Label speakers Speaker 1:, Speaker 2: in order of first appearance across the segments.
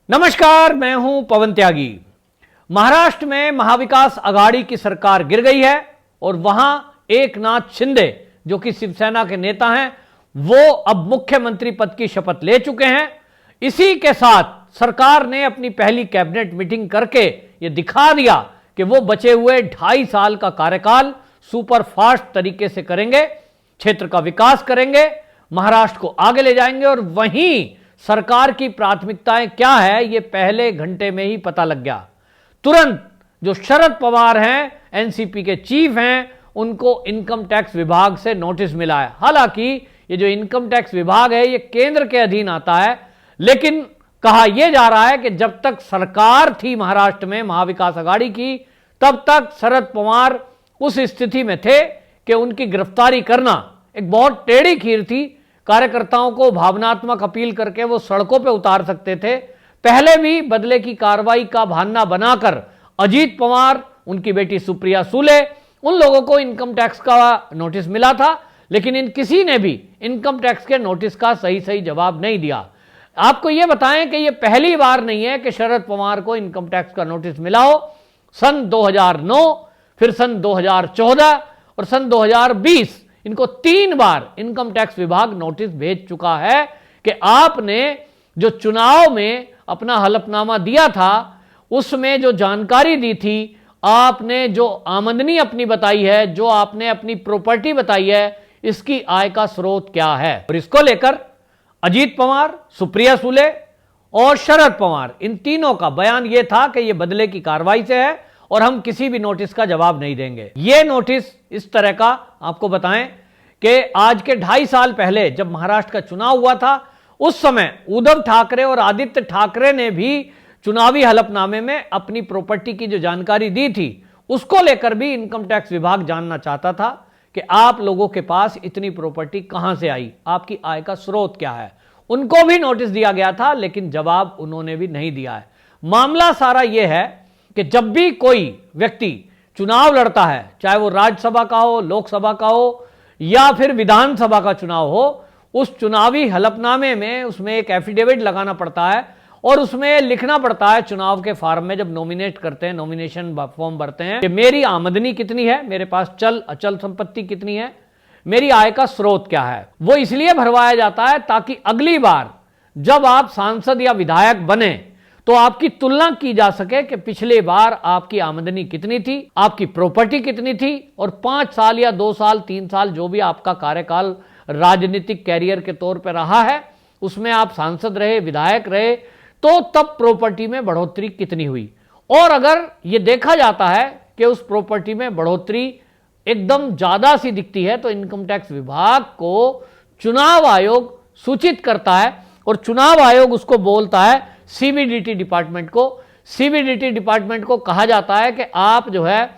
Speaker 1: नमस्कार, मैं हूं पवन त्यागी। महाराष्ट्र में महाविकास आघाड़ी की सरकार गिर गई है और वहां एकनाथ शिंदे जो कि शिवसेना के नेता हैं, वो अब मुख्यमंत्री पद की शपथ ले चुके हैं। इसी के साथ सरकार ने अपनी पहली कैबिनेट मीटिंग करके ये दिखा दिया कि वो बचे हुए 2.5 साल का कार्यकाल सुपर फास्ट तरीके से करेंगे, क्षेत्र का विकास करेंगे, महाराष्ट्र को आगे ले जाएंगे। और वहीं सरकार की प्राथमिकताएं क्या है, ये पहले घंटे में ही पता लग गया। तुरंत जो शरद पवार हैं, एनसीपी के चीफ हैं, उनको इनकम टैक्स विभाग से नोटिस मिला है। हालांकि ये जो इनकम टैक्स विभाग है, ये केंद्र के अधीन आता है, लेकिन कहा यह जा रहा है कि जब तक सरकार थी महाराष्ट्र में महाविकास आघाड़ी की, तब तक शरद पवार उस स्थिति में थे कि उनकी गिरफ्तारी करना एक बहुत टेढ़ी खीर थी। कार्यकर्ताओं को भावनात्मक अपील करके वो सड़कों पे उतार सकते थे। पहले भी बदले की कार्रवाई का बहाना बनाकर अजीत पवार, उनकी बेटी सुप्रिया सुले, उन लोगों को इनकम टैक्स का नोटिस मिला था, लेकिन इन किसी ने भी इनकम टैक्स के नोटिस का सही जवाब नहीं दिया। आपको यह बताएं कि यह पहली बार नहीं है कि शरद पवार को इनकम टैक्स का नोटिस मिला हो। सन 2009, फिर सन 2014 और सन 2020 इनको 3 बार इनकम टैक्स विभाग नोटिस भेज चुका है कि आपने जो चुनाव में अपना हलफनामा दिया था, उसमें जो जानकारी दी थी, आपने जो आमदनी अपनी बताई है, जो आपने अपनी प्रॉपर्टी बताई है, इसकी आय का स्रोत क्या है। और इसको लेकर अजीत पवार, सुप्रिया सुले और शरद पवार, इन तीनों का बयान यह था कि यह बदले की कार्रवाई से है और हम किसी भी नोटिस का जवाब नहीं देंगे। यह नोटिस इस तरह का, आपको बताएं कि आज के 2.5 साल पहले जब महाराष्ट्र का चुनाव हुआ था, उस समय उद्धव ठाकरे और आदित्य ठाकरे ने भी चुनावी हलफनामे में अपनी प्रॉपर्टी की जो जानकारी दी थी, उसको लेकर भी इनकम टैक्स विभाग जानना चाहता था कि आप लोगों के पास इतनी प्रॉपर्टी कहां से आई, आपकी आय का स्रोत क्या है। उनको भी नोटिस दिया गया था, लेकिन जवाब उन्होंने भी नहीं दिया है। मामला सारा यह है कि जब भी कोई व्यक्ति चुनाव लड़ता है, चाहे वो राज्यसभा का हो, लोकसभा का हो या फिर विधानसभा का चुनाव हो, उस चुनावी हलफनामे में उसमें एक एफिडेविट लगाना पड़ता है और उसमें लिखना पड़ता है चुनाव के फॉर्म में, जब नॉमिनेट करते हैं, नॉमिनेशन फॉर्म भरते हैं, कि मेरी आमदनी कितनी है, मेरे पास चल अचल संपत्ति कितनी है, मेरी आय का स्रोत क्या है। वो इसलिए भरवाया जाता है ताकि अगली बार जब आप सांसद या विधायक बने तो आपकी तुलना की जा सके कि पिछले बार आपकी आमदनी कितनी थी, आपकी प्रॉपर्टी कितनी थी, और 5 साल या 2 साल 3 साल जो भी आपका कार्यकाल राजनीतिक कैरियर के तौर पर रहा है, उसमें आप सांसद रहे, विधायक रहे, तो तब प्रॉपर्टी में बढ़ोतरी कितनी हुई। और अगर यह देखा जाता है कि उस प्रॉपर्टी में बढ़ोतरी एकदम ज्यादा सी दिखती है, तो इनकम टैक्स विभाग को चुनाव आयोग सूचित करता है और चुनाव आयोग उसको बोलता है सीबीडीटी डिपार्टमेंट को। सीबीडीटी डिपार्टमेंट को कहा जाता है कि आप जो है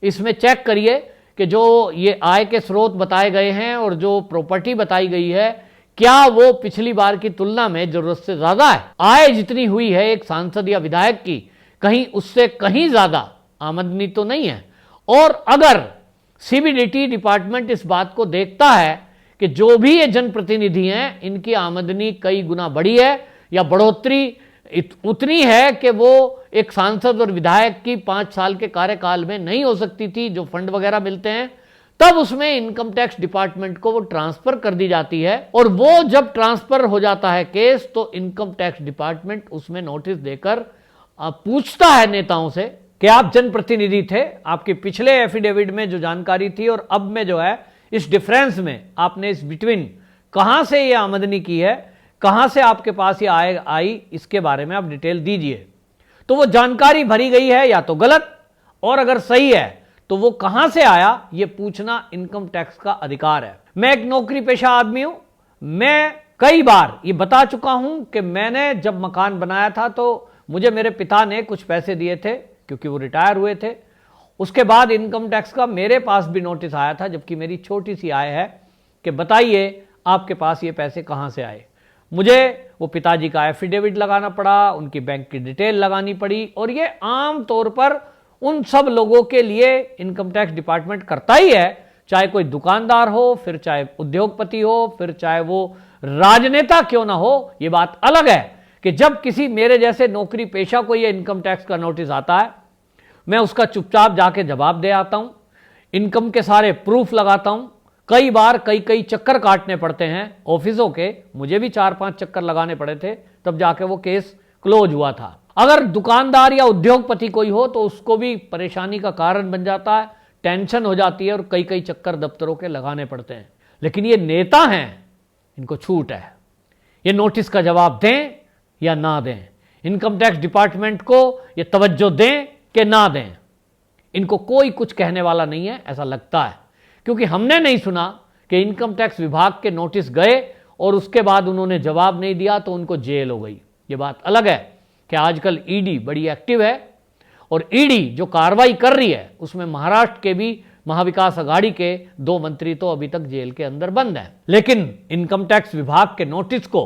Speaker 1: इसमें चेक करिए कि जो ये आय के स्रोत बताए गए हैं और जो प्रॉपर्टी बताई गई है, क्या वो पिछली बार की तुलना में जरूरत से ज्यादा है। आय जितनी हुई है एक सांसद या विधायक की, कहीं उससे कहीं ज्यादा आमदनी तो नहीं है। और अगर सीबीडीटी डिपार्टमेंट इस बात को देखता है कि जो भी ये जनप्रतिनिधि हैं, इनकी आमदनी कई गुना बढ़ी है या बढ़ोतरी उतनी है कि वो एक सांसद और विधायक की 5 साल के कार्यकाल में नहीं हो सकती थी, जो फंड वगैरह मिलते हैं, तब उसमें इनकम टैक्स डिपार्टमेंट को वो ट्रांसफर कर दी जाती है। और वो जब ट्रांसफर हो जाता है केस, तो इनकम टैक्स डिपार्टमेंट उसमें नोटिस देकर पूछता है नेताओं से कि आप जनप्रतिनिधि थे, आपके पिछले एफिडेविट में जो जानकारी थी और अब में जो है, इस डिफरेंस में आपने इस बिटवीन कहां से ये आमदनी की है, कहां से आपके पास ये आय आई, इसके बारे में आप डिटेल दीजिए। तो वो जानकारी भरी गई है या तो गलत, और अगर सही है तो वो कहां से आया, ये पूछना इनकम टैक्स का अधिकार है। मैं एक नौकरी पेशा आदमी हूं, मैं कई बार ये बता चुका हूं कि मैंने जब मकान बनाया था तो मुझे मेरे पिता ने कुछ पैसे दिए थे क्योंकि वो रिटायर हुए थे। उसके बाद इनकम टैक्स का मेरे पास भी नोटिस आया था, जबकि मेरी छोटी सी आय है, कि बताइए आपके पास ये पैसे कहां से आए। मुझे वो पिताजी का एफिडेविट लगाना पड़ा, उनकी बैंक की डिटेल लगानी पड़ी, और ये आम तौर पर उन सब लोगों के लिए इनकम टैक्स डिपार्टमेंट करता ही है, चाहे कोई दुकानदार हो, फिर चाहे उद्योगपति हो, फिर चाहे वो राजनेता क्यों ना हो। ये बात अलग है कि जब किसी मेरे जैसे नौकरी पेशा को यह इनकम टैक्स का नोटिस आता है, मैं उसका चुपचाप जाके जवाब दे आता हूं, इनकम के सारे प्रूफ लगाता हूं। कई बार कई चक्कर काटने पड़ते हैं ऑफिसों के, मुझे भी 4-5 चक्कर लगाने पड़े थे, तब जाके वो केस क्लोज हुआ था। अगर दुकानदार या उद्योगपति कोई हो तो उसको भी परेशानी का कारण बन जाता है, टेंशन हो जाती है और कई चक्कर दफ्तरों के लगाने पड़ते हैं। लेकिन ये नेता हैं, इनको छूट है, ये नोटिस का जवाब दें या ना दें, इनकम टैक्स डिपार्टमेंट को ये तवज्जो दें कि ना दें, इनको कोई कुछ कहने वाला नहीं है, ऐसा लगता है। क्योंकि हमने नहीं सुना कि इनकम टैक्स विभाग के नोटिस गए और उसके बाद उन्होंने जवाब नहीं दिया तो उनको जेल हो गई। ये बात अलग है कि आजकल ईडी बड़ी एक्टिव है और ईडी जो कार्रवाई कर रही है उसमें महाराष्ट्र के भी महाविकास अघाड़ी के 2 मंत्री तो अभी तक जेल के अंदर बंद हैं। लेकिन इनकम टैक्स विभाग के नोटिस को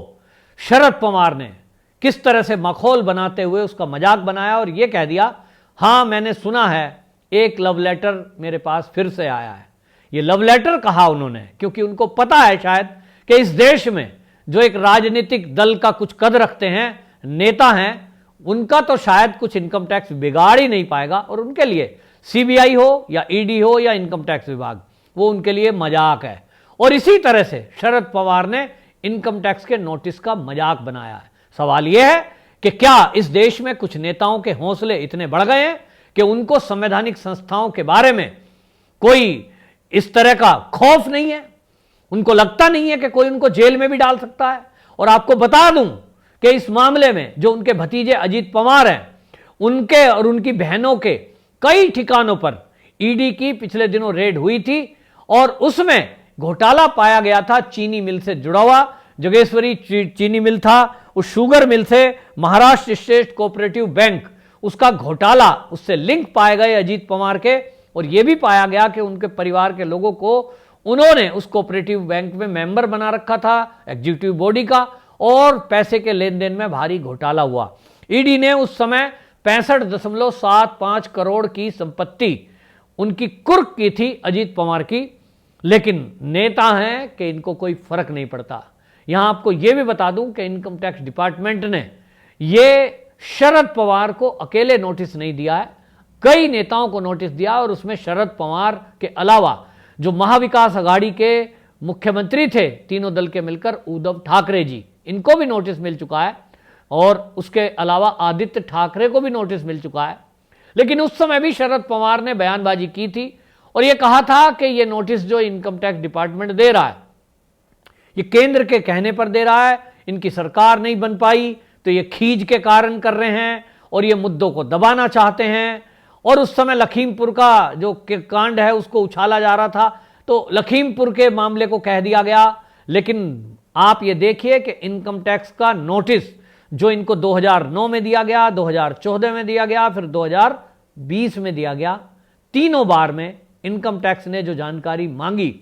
Speaker 1: शरद पवार ने किस तरह से मखौल बनाते हुए उसका मजाक बनाया और यह कह दिया, हां मैंने सुना है एक लव लेटर मेरे पास फिर से आया है। यह लव लेटर कहा उन्होंने क्योंकि उनको पता है शायद कि इस देश में जो एक राजनीतिक दल का कुछ कद रखते हैं, नेता हैं, उनका तो शायद कुछ इनकम टैक्स बिगाड़ ही नहीं पाएगा और उनके लिए सीबीआई हो या ईडी हो या इनकम टैक्स विभाग, वो उनके लिए मजाक है। और इसी तरह से शरद पवार ने इनकम टैक्स के नोटिस का मजाक बनाया है। सवाल यह है कि क्या इस देश में कुछ नेताओं के हौसले इतने बढ़ गए हैं कि उनको संवैधानिक संस्थाओं के बारे में कोई इस तरह का खौफ नहीं है, उनको लगता नहीं है कि कोई उनको जेल में भी डाल सकता है। और आपको बता दूं कि इस मामले में जो उनके भतीजे अजीत पवार हैं, उनके और उनकी बहनों के कई ठिकानों पर ईडी की पिछले दिनों रेड हुई थी और उसमें घोटाला पाया गया था चीनी मिल से जुड़ा हुआ। जोगेश्वरी चीनी मिल था, उस शुगर मिल से महाराष्ट्र स्टेट कोऑपरेटिव बैंक, उसका घोटाला, उससे लिंक पाए गए अजीत पवार के। और यह भी पाया गया कि उनके परिवार के लोगों को उन्होंने उस कोऑपरेटिव बैंक में मेंबर बना रखा था, एग्जीक्यूटिव बॉडी का, और पैसे के लेन देन में भारी घोटाला हुआ। ईडी ने उस समय 65.75 करोड़ की संपत्ति उनकी कुर्क की थी अजीत पवार की। लेकिन नेता हैं कि इनको कोई फर्क नहीं पड़ता। यहां आपको यह भी बता दूं कि इनकम टैक्स डिपार्टमेंट ने यह शरद पवार को अकेले नोटिस नहीं दिया है, कई नेताओं को नोटिस दिया और उसमें शरद पवार के अलावा जो महाविकास अघाड़ी के मुख्यमंत्री थे तीनों दल के मिलकर, उद्धव ठाकरे जी, इनको भी नोटिस मिल चुका है और उसके अलावा आदित्य ठाकरे को भी नोटिस मिल चुका है। लेकिन उस समय भी शरद पवार ने बयानबाजी की थी और यह कहा था कि यह नोटिस जो इनकम टैक्स डिपार्टमेंट दे रहा है, ये केंद्र के कहने पर दे रहा है, इनकी सरकार नहीं बन पाई तो ये खींच के कारण कर रहे हैं और ये मुद्दों को दबाना चाहते हैं। और उस समय लखीमपुर का जो कांड है उसको उछाला जा रहा था, तो लखीमपुर के मामले को कह दिया गया। लेकिन आप ये देखिए कि इनकम टैक्स का नोटिस जो इनको 2009 में दिया गया, 2014 में दिया गया, फिर 2020 में दिया गया, तीनों बार में इनकम टैक्स ने जो जानकारी मांगी,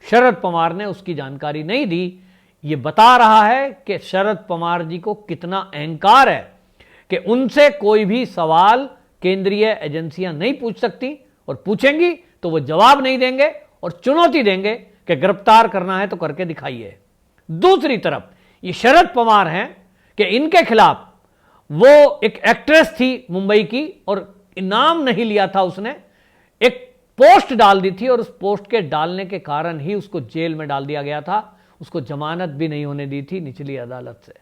Speaker 1: शरद पवार ने उसकी जानकारी नहीं दी। ये बता रहा है कि शरद पवार जी को कितना अहंकार है कि उनसे कोई भी सवाल केंद्रीय एजेंसियां नहीं पूछ सकती, और पूछेंगी तो वो जवाब नहीं देंगे और चुनौती देंगे कि गिरफ्तार करना है तो करके दिखाइए। दूसरी तरफ ये शरद पवार हैं कि इनके खिलाफ वो एक एक्ट्रेस थी मुंबई की और इनाम नहीं लिया था, उसने एक पोस्ट डाल दी थी और उस पोस्ट के डालने के कारण ही उसको जेल में डाल दिया गया था। उसको जमानत भी नहीं होने दी थी निचली अदालत से।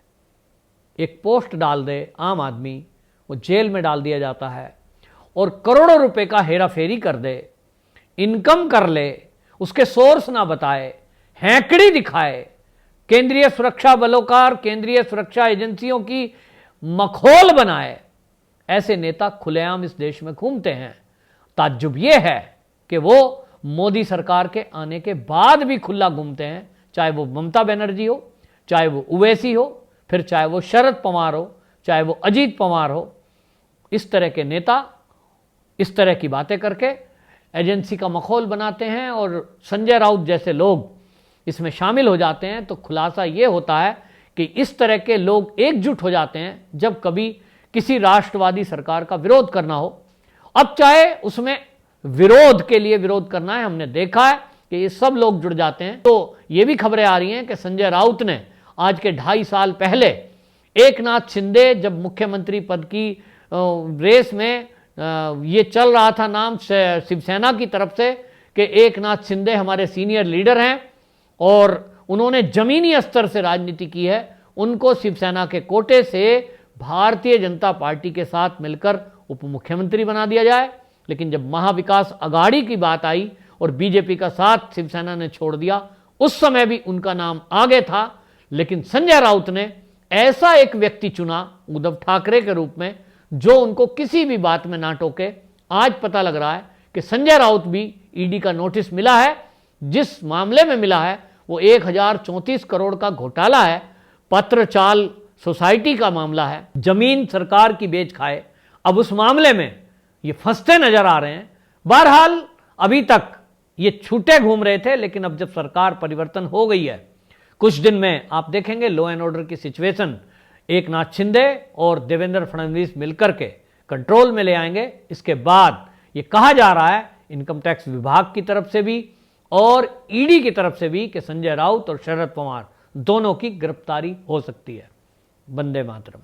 Speaker 1: एक पोस्ट डाल दे आम आदमी, वो जेल में डाल दिया जाता है और करोड़ों रुपए का हेरा फेरी कर दे, इनकम कर ले, उसके सोर्स ना बताए, हैंकड़ी दिखाए, केंद्रीय सुरक्षा बलों का, केंद्रीय सुरक्षा एजेंसियों की मखौल बनाए। ऐसे नेता खुलेआम इस देश में घूमते हैं। ताज्जुब यह है कि वो मोदी सरकार के आने के बाद भी खुला घूमते हैं, चाहे वो ममता बनर्जी हो, चाहे वो ओवैसी हो, फिर चाहे वो शरद पवार हो, चाहे वो अजीत पवार हो। इस तरह के नेता इस तरह की बातें करके एजेंसी का मखौल बनाते हैं और संजय राउत जैसे लोग इसमें शामिल हो जाते हैं। तो खुलासा यह होता है कि इस तरह के लोग एकजुट हो जाते हैं जब कभी किसी राष्ट्रवादी सरकार का विरोध करना हो। अब चाहे उसमें विरोध के लिए विरोध करना है, हमने देखा है कि ये सब लोग जुड़ जाते हैं। तो ये भी खबरें आ रही हैं कि संजय राउत ने आज के 2.5 साल पहले एकनाथ शिंदे जब मुख्यमंत्री पद की रेस में ये चल रहा था नाम शिवसेना की तरफ से कि एकनाथ शिंदे हमारे सीनियर लीडर हैं और उन्होंने जमीनी स्तर से राजनीति की है, उनको शिवसेना के कोटे से भारतीय जनता पार्टी के साथ मिलकर उप मुख्यमंत्री बना दिया जाए। लेकिन जब महाविकास अघाड़ी की बात आई और बीजेपी का साथ शिवसेना ने छोड़ दिया, उस समय भी उनका नाम आगे था, लेकिन संजय राउत ने ऐसा एक व्यक्ति चुना उद्धव ठाकरे के रूप में जो उनको किसी भी बात में ना टोके। आज पता लग रहा है कि संजय राउत भी ईडी का नोटिस मिला है, जिस मामले में मिला है वो 1034 करोड़ का घोटाला है, पत्रचाल सोसाइटी का मामला है, जमीन सरकार की बेच खाए। अब उस मामले में ये फंसते नजर आ रहे हैं। बहरहाल अभी तक ये छूटे घूम रहे थे, लेकिन अब जब सरकार परिवर्तन हो गई है, कुछ दिन में आप देखेंगे लॉ एंड ऑर्डर की सिचुएशन एकनाथ शिंदे और देवेंद्र फडणवीस मिलकर के कंट्रोल में ले आएंगे। इसके बाद ये कहा जा रहा है इनकम टैक्स विभाग की तरफ से भी और ईडी की तरफ से भी कि संजय राउत और शरद पवार दोनों की गिरफ्तारी हो सकती है। वंदे मातरम।